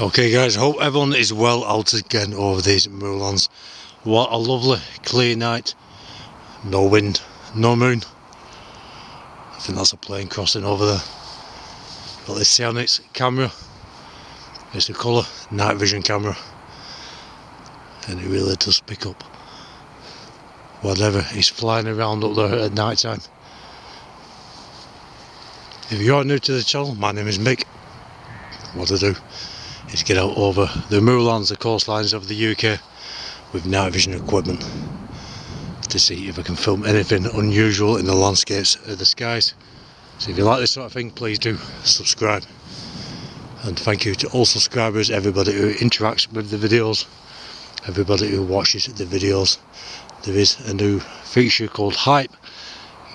Okay guys, hope everyone is well out again over these moorlands. What a lovely clear night. No wind, no moon. I think that's a plane crossing over there. Got this Sionyx camera. It's a colour night vision camera, and it really does pick up whatever is flying around up there at night time. If you are new to the channel, my name is Mick. What I do is get out over the moorlands, the coastlines of the UK with night vision equipment to see if I can film anything unusual in the landscapes of the skies. So if you like this sort of thing, please do subscribe. And thank you to all subscribers, everybody who interacts with the videos, everybody who watches the videos. There is a new feature called Hype.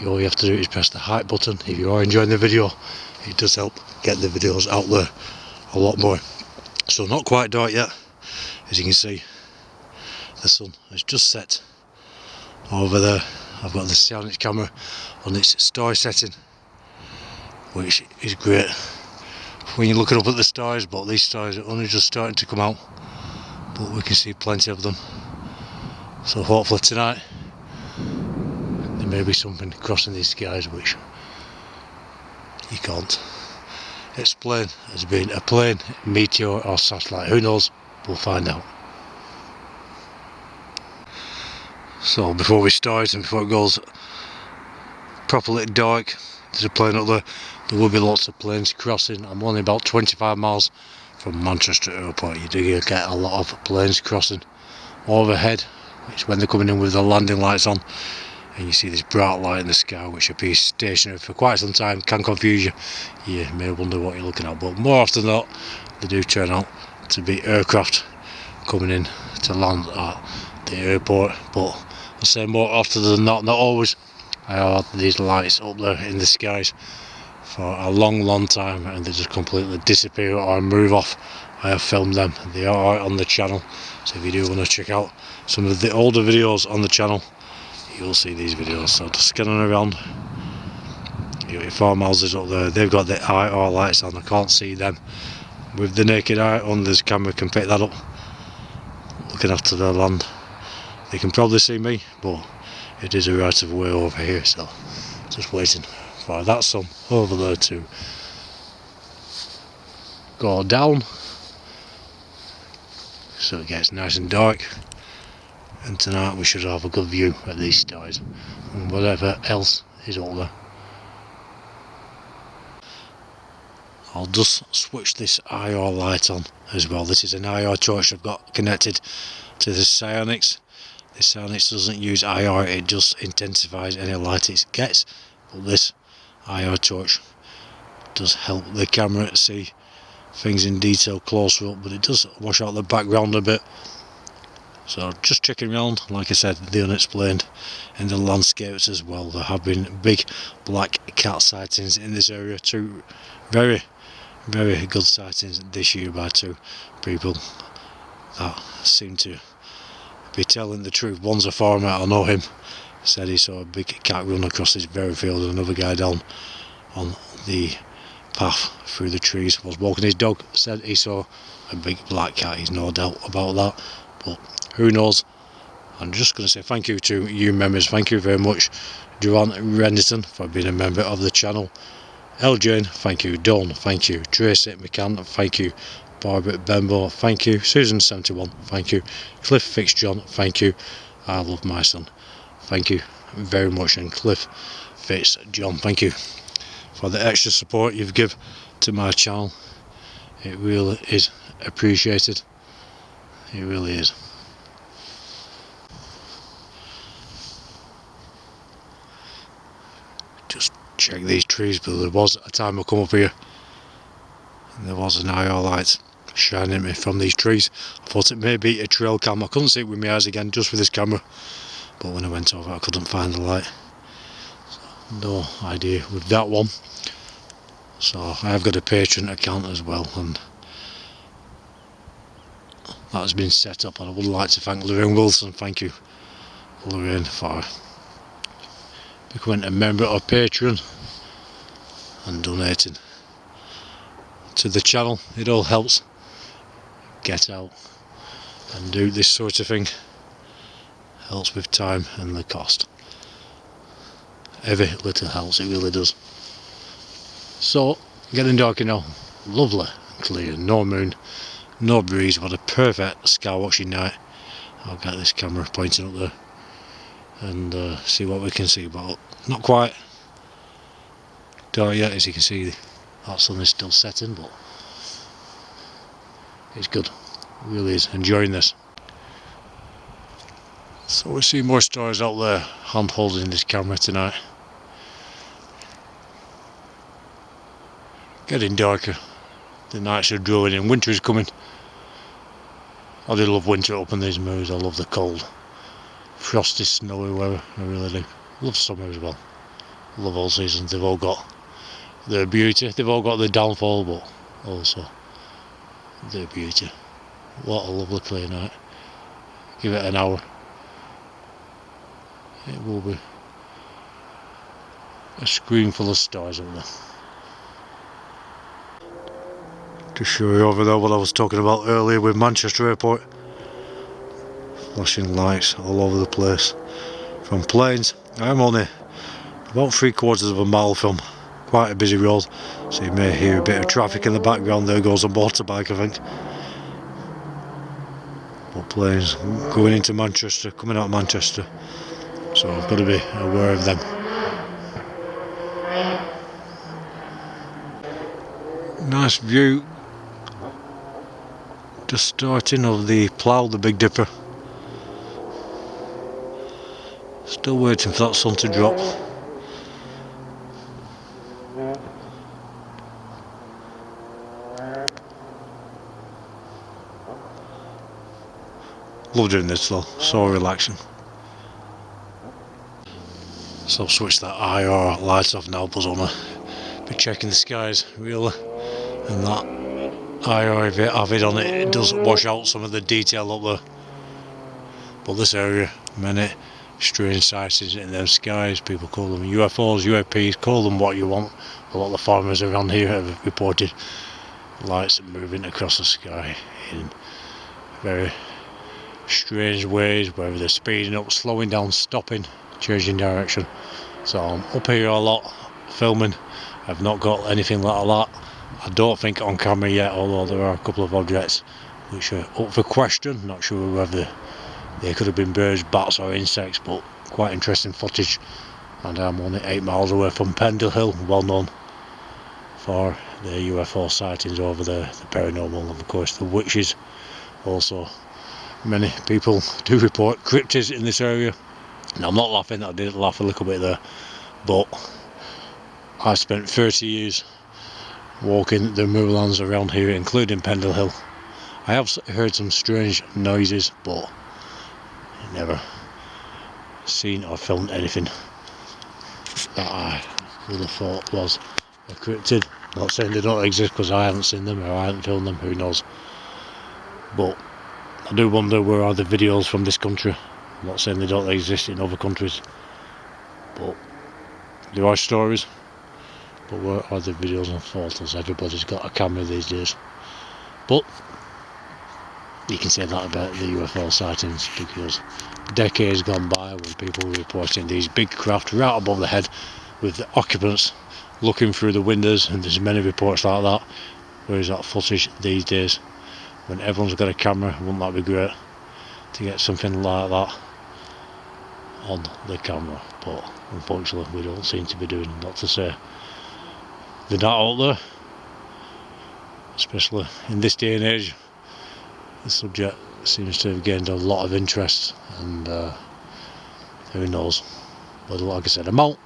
All you have to do is press the Hype button. If you are enjoying the video, it does help get the videos out there a lot more. So not quite dark yet. As you can see, the sun has just set over there. I've got the Sionyx camera on its star setting, which is great when you're looking up at the stars, but these stars are only just starting to come out, but we can see plenty of them. So hopefully tonight there may be something crossing these skies which you can't explain as being a plane, meteor or satellite. Who knows? We'll find out. So before we start and before it goes properly dark, there's a plane up there. There will be lots of planes crossing. I'm only about 25 miles from Manchester Airport. You do get a lot of planes crossing overhead, which when they're coming in with the landing lights on, and you see this bright light in the sky which appears stationary for quite some time, can confuse you. You may wonder what you're looking at, but more often than not they do turn out to be aircraft coming in to land at the airport. But I say more often than not always. I have these lights up there in the skies for a long time and they just completely disappear or move off. I have filmed them, they are on the channel, so if you do want to check out some of the older videos on the channel, you'll see these videos. So just scanning around, you got your farm houses up there, they've got the IR lights on. I can't see them with the naked eye. On this camera can pick that up, looking after the land. They can probably see me, but it is a right of way over here, so just waiting for that sun over there to go down so it gets nice and dark, and tonight we should have a good view of these stars and whatever else is up there. I'll just switch this IR light on as well. This is an IR torch I've got connected to the Sionyx. The Sionyx doesn't use IR, it just intensifies any light it gets, but this IR torch does help the camera see things in detail closer up, but it does wash out the background a bit. So just checking around, like I said, the Unexplained in the landscapes as well. There have been big black cat sightings in this area, two very good sightings this year by two people that seem to be telling the truth. One's a farmer, I know him, said he saw a big cat run across his very field, and another guy down on the path through the trees was walking his dog, said he saw a big black cat. He's no doubt about that, but who knows. I'm just going to say thank you to you members. Thank you very much, Joanne Renderton, for being a member of the channel. L. Jane, thank you. Dawn, thank you. Tracy McCann, thank you. Barbara Benbow, thank you. Susan71, thank you. Cliff Fitzjohn, thank you. I love my son, thank you very much. And Cliff Fitzjohn, thank you for the extra support you've given to my channel. It really is appreciated. It really is. Just check these trees, but there was a time I come up here and there was an IR light shining at me from these trees. I thought it may be a trail cam. I couldn't see it with my eyes again, just with this camera, but when I went over I couldn't find the light. So, no idea with that one. So I have got a Patreon account as well, and that has been set up, and I would like to thank Lorraine Wilson. Thank you, Lorraine, for becoming a member of Patreon and donating to the channel. It all helps get out and do this sort of thing. Helps with time and the cost. Every little helps, it really does. So, getting darker now. Lovely, clear, no moon, no breeze. What a perfect sky watching night. I'll get this camera pointing up there and see what we can see, but not quite dark yet. As you can see, that sun is still setting, but it's good. It really is. Enjoying this. So we see more stars out there, hand holding this camera tonight. Getting darker. The nights are drawing in. Winter is coming. I do love winter up in these moors. I love the cold, frosty, snowy weather. I really do. Love summer as well. Love all seasons. They've all got their beauty. They've all got their downfall, but also their beauty. What a lovely clear night. Give it an hour. It will be a screen full of stars up there. To show you over there what I was talking about earlier with Manchester Airport. Flashing lights all over the place from planes. I'm only about 3/4 of a mile from quite a busy road, so you may hear a bit of traffic in the background. There goes a motorbike, I think. But planes going into Manchester, coming out of Manchester, so I've got to be aware of them. Nice view. Just starting of the plough, the Big Dipper. Still waiting for that sun to drop. Love doing this though, so relaxing. So I've switched that IR lights off now, but I'm gonna be checking the skies really, and that IR avid on it, it does wash out some of the detail up there. But this area, many strange sightings in them skies. People call them UFOs, UAPs, call them what you want. A lot of the farmers around here have reported lights moving across the sky in very strange ways, whether they're speeding up, slowing down, stopping, changing direction. So I'm up here a lot filming. I've not got anything like that. I don't think on camera yet, although there are a couple of objects which are up for question. Not sure whether they could have been birds, bats or insects, but quite interesting footage. And I'm only 8 miles away from Pendle Hill, well known for the UFO sightings over there, the paranormal, and of course the witches. Also, many people do report cryptids in this area. Now I'm not laughing, I did laugh a little bit there, but I spent 30 years walking the moorlands around here, including Pendle Hill. I have heard some strange noises, but never seen or filmed anything that I would have thought was a cryptid. Not saying they don't exist because I haven't seen them or I haven't filmed them, who knows. But I do wonder, where are the videos from this country? I'm not saying they don't exist in other countries, but there are stories. But where are the videos and photos? Everybody's got a camera these days. But you can say that about the UFO sightings, because decades gone by when people were reporting these big craft right above the head with the occupants looking through the windows, and there's many reports like that. Where is that footage these days? When everyone's got a camera, wouldn't that be great to get something like that on the camera? But unfortunately we don't seem to be doing. Not to say they're not out there, especially in this day and age. The subject seems to have gained a lot of interest, and who knows. But like I said, I'm out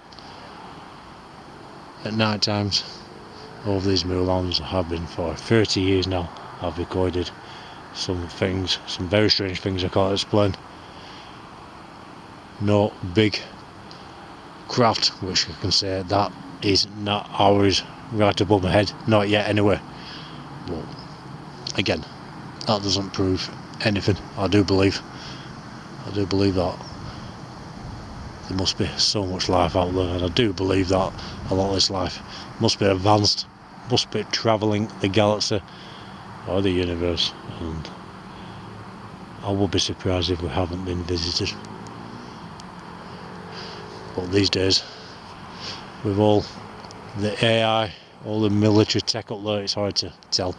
at night times over these moorlands. I have been for 30 years now. I've recorded some things, some very strange things I can't explain. No big craft which I can say that is not ours right above my head, not yet anyway. But again, that doesn't prove anything. I do believe that there must be so much life out there, and I do believe that a lot of this life must be advanced, must be travelling the galaxy or the universe, and I would be surprised if we haven't been visited. But these days, with all the AI, all the military tech up there, it's hard to tell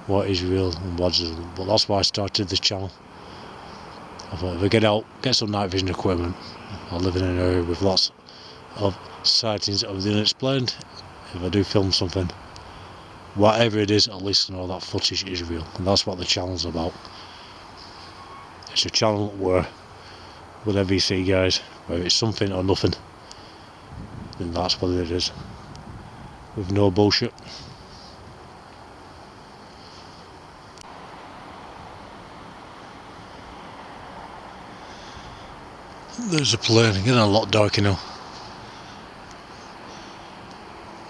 what is real and what isn't. But that's why I started this channel. I thought if I get out, get some night vision equipment, I live in an area with lots of sightings of the unexplained. If I do film something, whatever it is, at least I know that footage is real. And that's what the channel's about. It's a channel where whatever you see, guys, whether it's something or nothing, then that's what it is. With no bullshit. There's a plane, getting a lot darker now.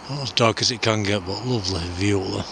Not as dark as it can get, but lovely view there.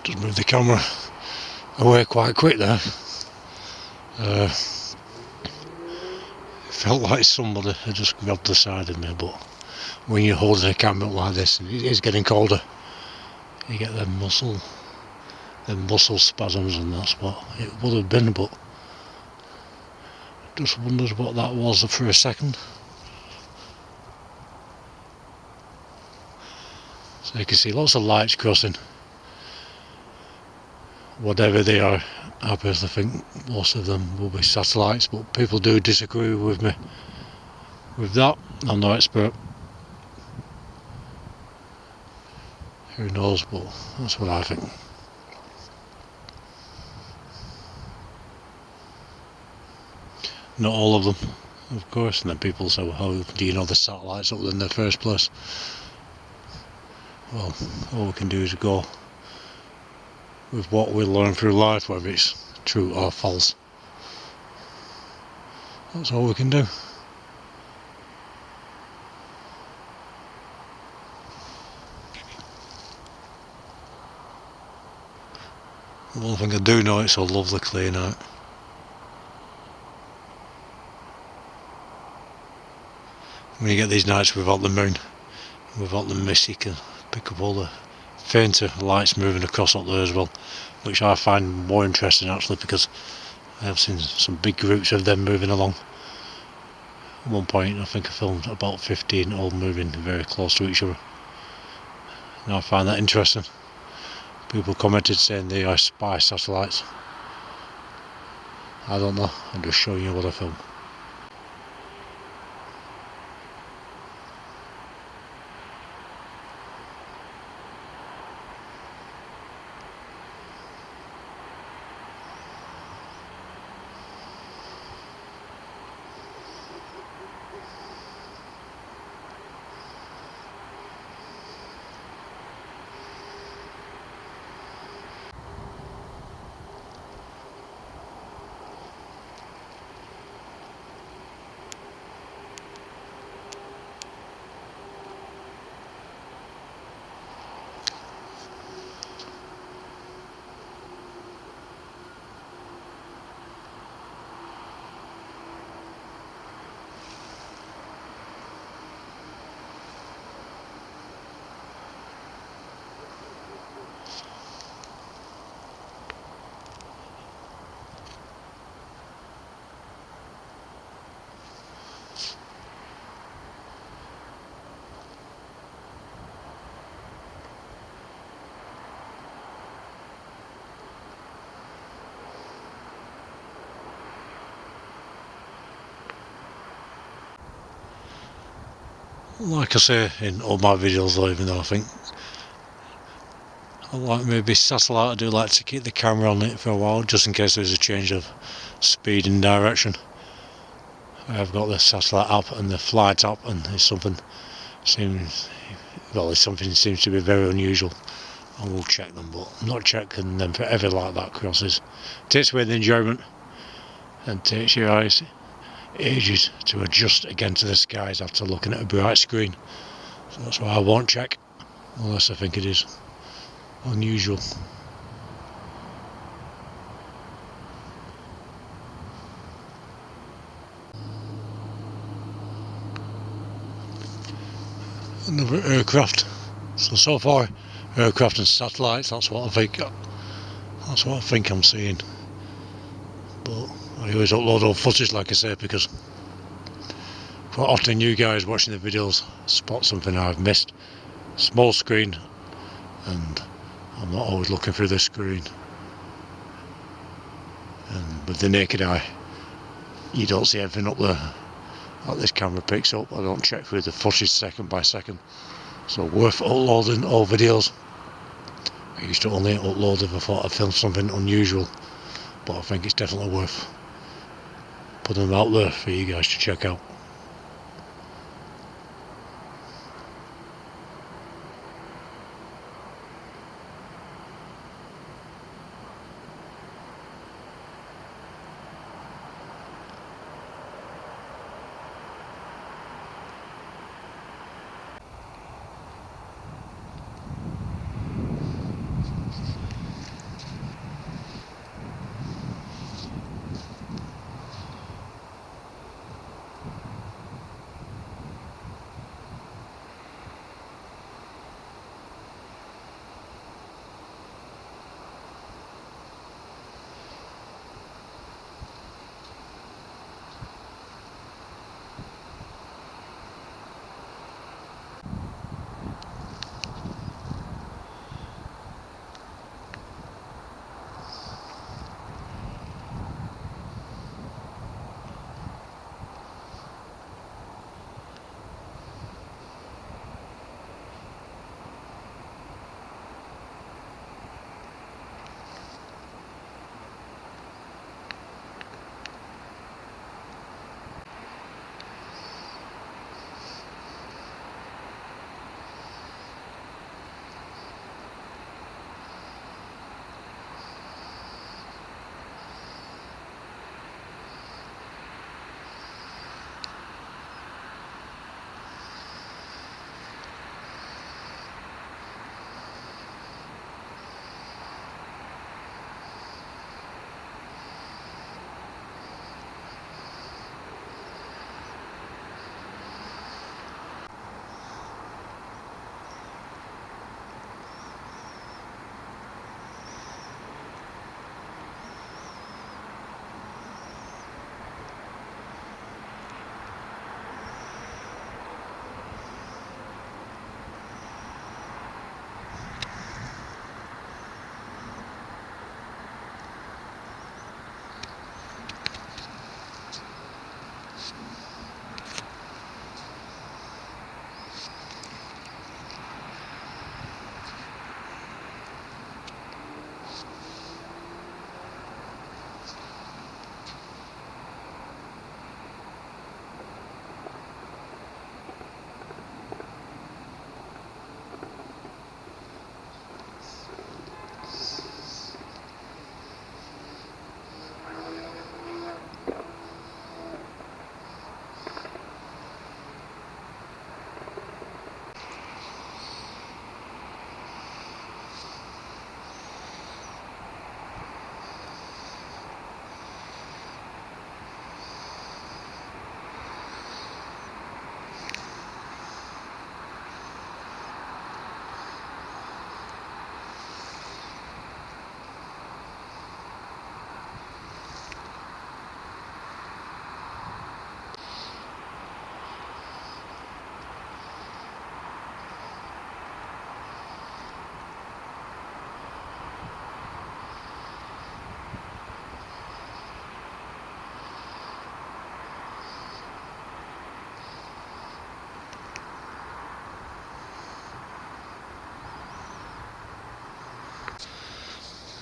Just move the camera away quite quick there. It felt like somebody had just grabbed the side of me, but when you're holding a camera like this and it is getting colder, you get them muscle spasms, and that's what it would have been. But just wondered what that was for a second. So you can see lots of lights crossing. Whatever they are, I personally think most of them will be satellites, but people do disagree with me with that. I'm no expert. Who knows, but that's what I think. Not all of them, of course, and then people say, well, how do you know the satellite's up in the first place? Well, all we can do is go with what we learn through life, whether it's true or false. That's all we can do. One thing I do know, it's a lovely clear night. When you get these nights without the moon, without the mist, you can pick up all the fainter lights moving across up there as well, which I find more interesting actually, because I have seen some big groups of them moving along. At one point I think I filmed about 15 all moving very close to each other, and I find that interesting. People commented saying they are spy satellites. I don't know, I'm just showing you what I filmed. Like I say in all my videos though, even though I think I like maybe satellite, I do like to keep the camera on it for a while just in case there's a change of speed and direction. I've got the satellite app and the flight app, and there's something seems to be very unusual. I will check them, but I'm not checking them forever like that, crosses. It takes away the enjoyment and takes your eyes ages to adjust again to the skies after looking at a bright screen. So that's why I won't check unless I think it is unusual. Another aircraft. So far aircraft and satellites, that's what I think I'm seeing. But I always upload all footage, like I say, because quite often you guys watching the videos spot something I've missed. Small screen, and I'm not always looking through the screen, and with the naked eye you don't see everything up there that this camera picks up. I don't check through the footage second by second, so worth uploading all videos. I used to only upload if I thought I'd filmed something unusual, but I think it's definitely worth putting them out there for you guys to check out.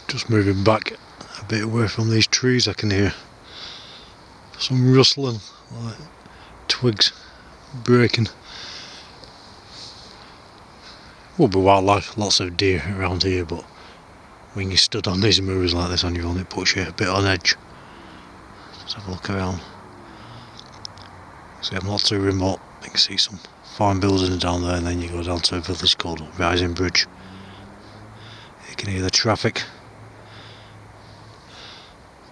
Just moving back a bit away from these trees, I can hear some rustling, like twigs breaking. Will be wildlife, lots of deer around here, but when you stood on these mirrors like this on your own, it puts you a bit on edge. Let's have a look around. See, I'm not too remote. You can see some fine buildings down there, and then you go down to a village called Rising Bridge. You can hear the traffic.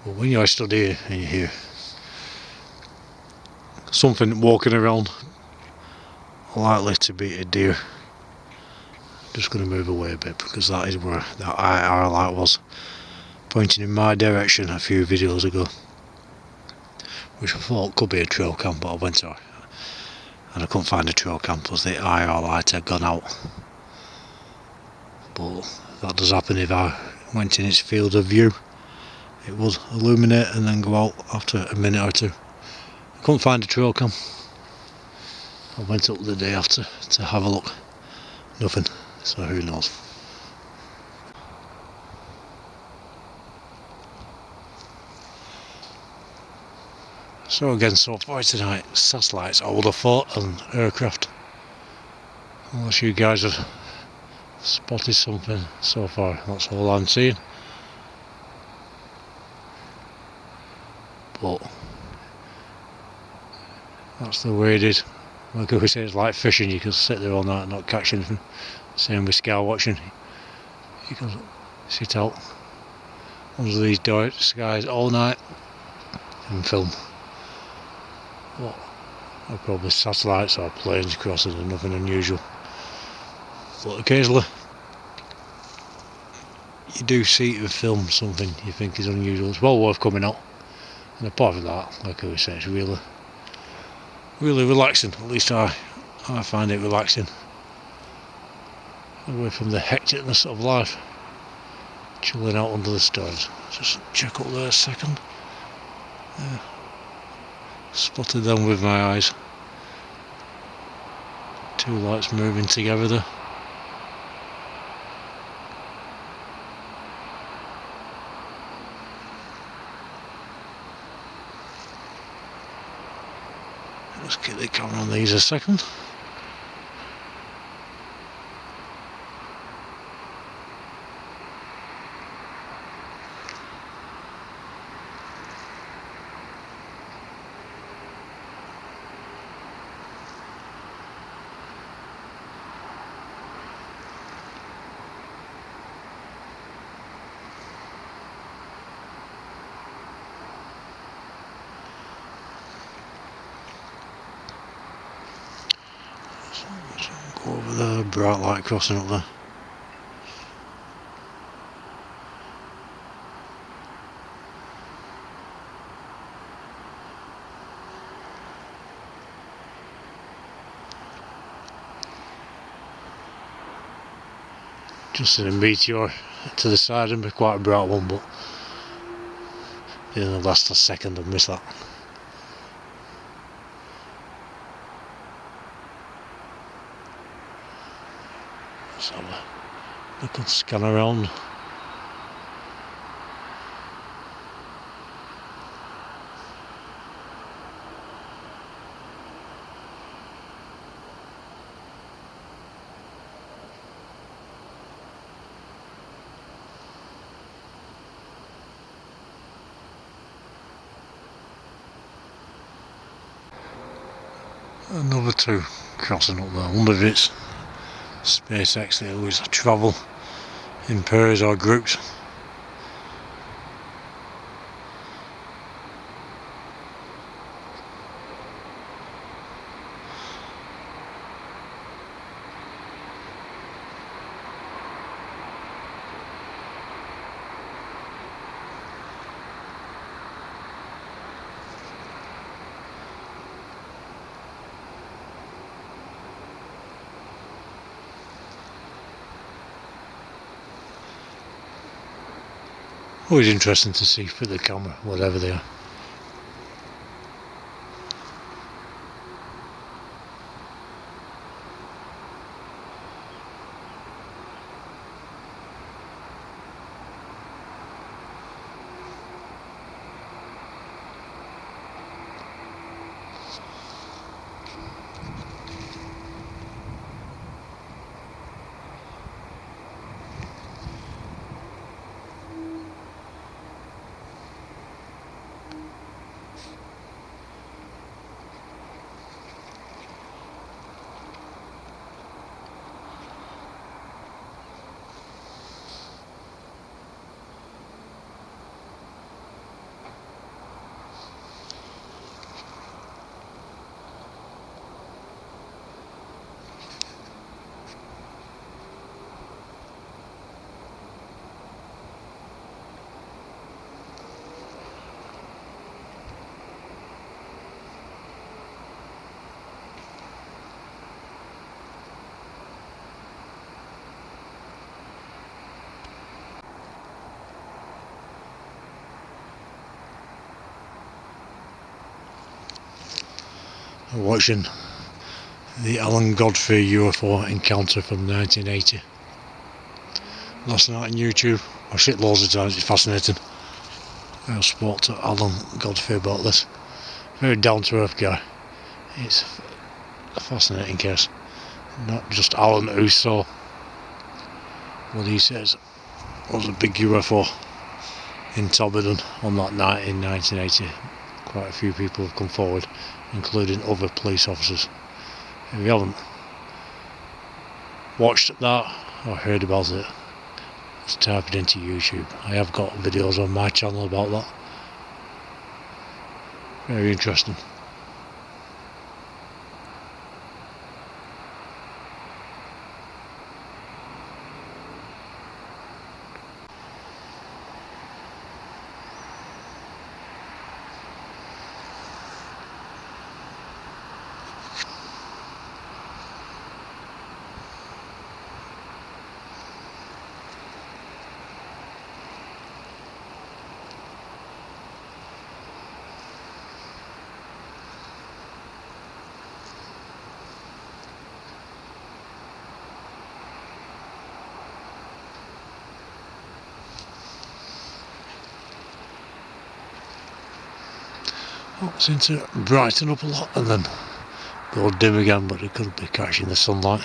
But when you stood here and you hear something walking around, likely to be a deer. Just going to move away a bit because that is where that IR light was, pointing in my direction a few videos ago, which I thought could be a trail cam, but I went to and I couldn't find a trail cam because the IR light had gone out. But that does happen if I went in its field of view. It would illuminate and then go out after a minute or two. I couldn't find a trail cam. I went up the day after to have a look. Nothing. So who knows. So again, so far tonight, satellites I would have thought, and aircraft. Unless you guys have spotted something so far, that's all I'm seeing. But that's the way it is. Like we say, it's like fishing, you can sit there all night and not catch anything. Same with skywatching. You can sit out under these dark skies all night and film. What are probably satellites or planes crossing and nothing unusual. But occasionally you do see and film something you think is unusual. It's well worth coming out. And apart from that, like I was saying, it's really relaxing. At least I find it relaxing. Away from the hecticness of life. Chilling out under the stars. Just check up there a second. Yeah. Spotted them with my eyes. Two lights moving together there. Let's get the camera on these a second. Go over there, bright light crossing up there. Just in a meteor to the side and be quite a bright one, but in the last second I've missed that. Let's have a little scan around. Another two crossing up there. I wonder if it's SpaceX, they always travel in pairs or groups. Always interesting to see through the camera, whatever they are. watching the Alan Godfrey UFO encounter from 1980 last night on YouTube. I watched it loads of times, it's fascinating. I spoke to Alan Godfrey about this. Very down to earth guy. It's a fascinating case. Not just Alan who saw what he says was a big UFO in Tobberden on that night in 1980. Quite a few people have come forward, including other police officers. If you haven't watched that or heard about it, just type it into YouTube. I have got videos on my channel about that. Very interesting. Oh, it seems to brighten up a lot and then go dim again, but it could be catching the sunlight.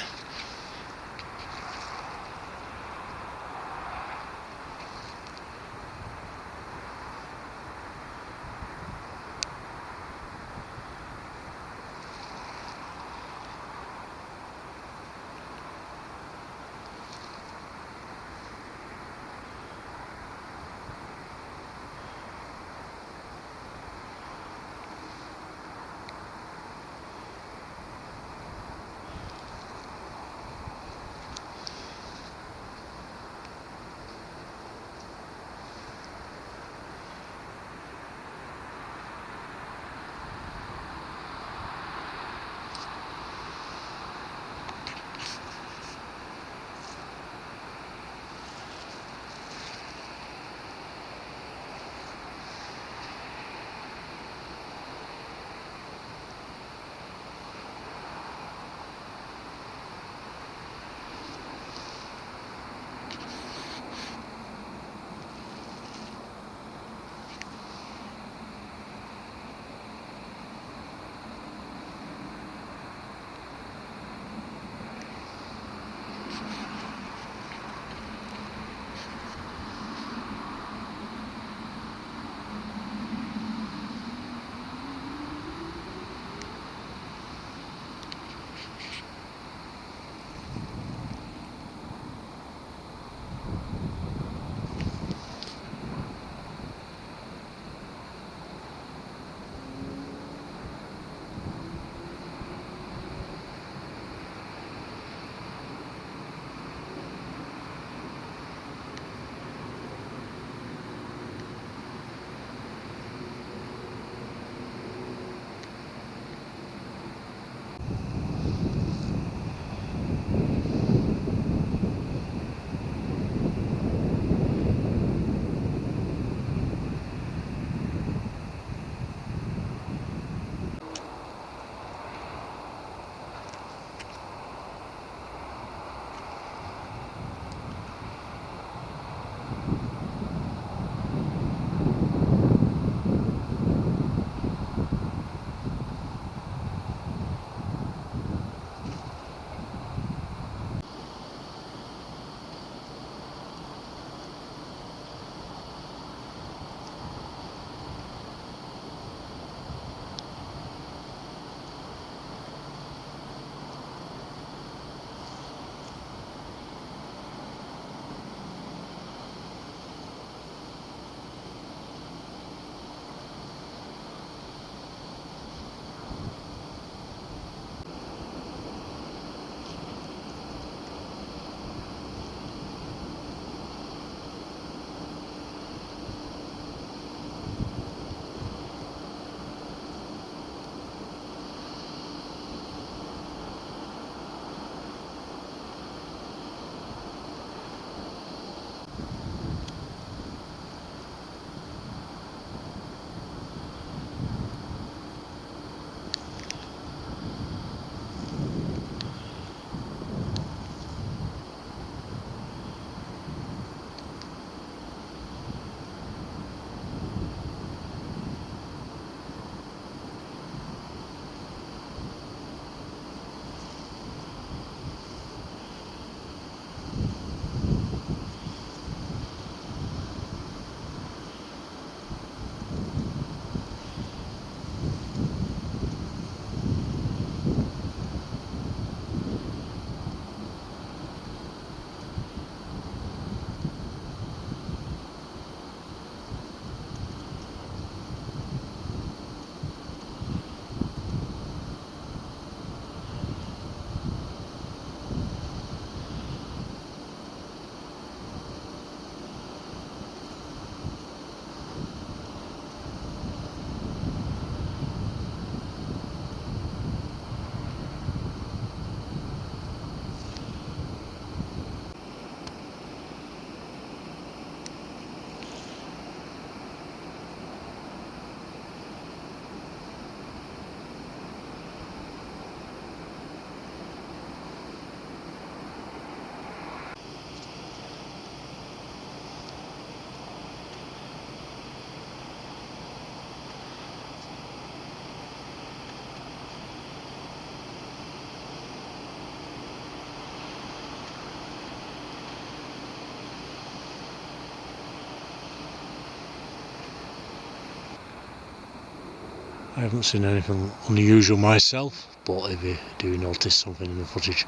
I haven't seen anything unusual myself, but if you do notice something in the footage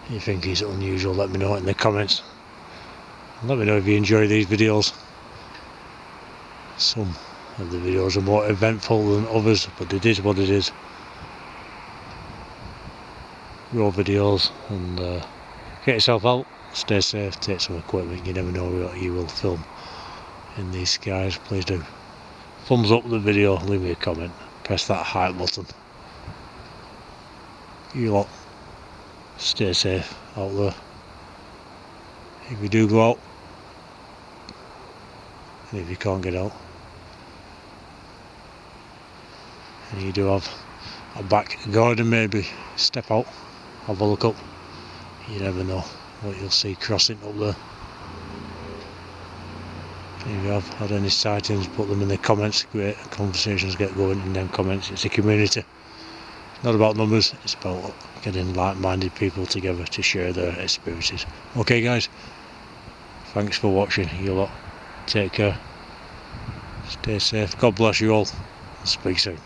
you think is unusual, let me know in the comments. Let me know if you enjoy these videos. Some of the videos are more eventful than others, but it is what it is. Raw videos, and get yourself out, stay safe, take some equipment, you never know what you will film in these skies. Please do thumbs up the video, leave me a comment, press that hype button. You lot stay safe out there. If you do go out, and if you can't get out, and you do have a back garden, maybe step out, have a look up. You never know what you'll see crossing up there. If you have had any sightings, put them in the comments. Great conversations get going in them comments. It's a community, not about numbers, it's about getting like-minded people together to share their experiences. Okay guys, thanks for watching. You lot take care, stay safe, God bless you all, speak soon.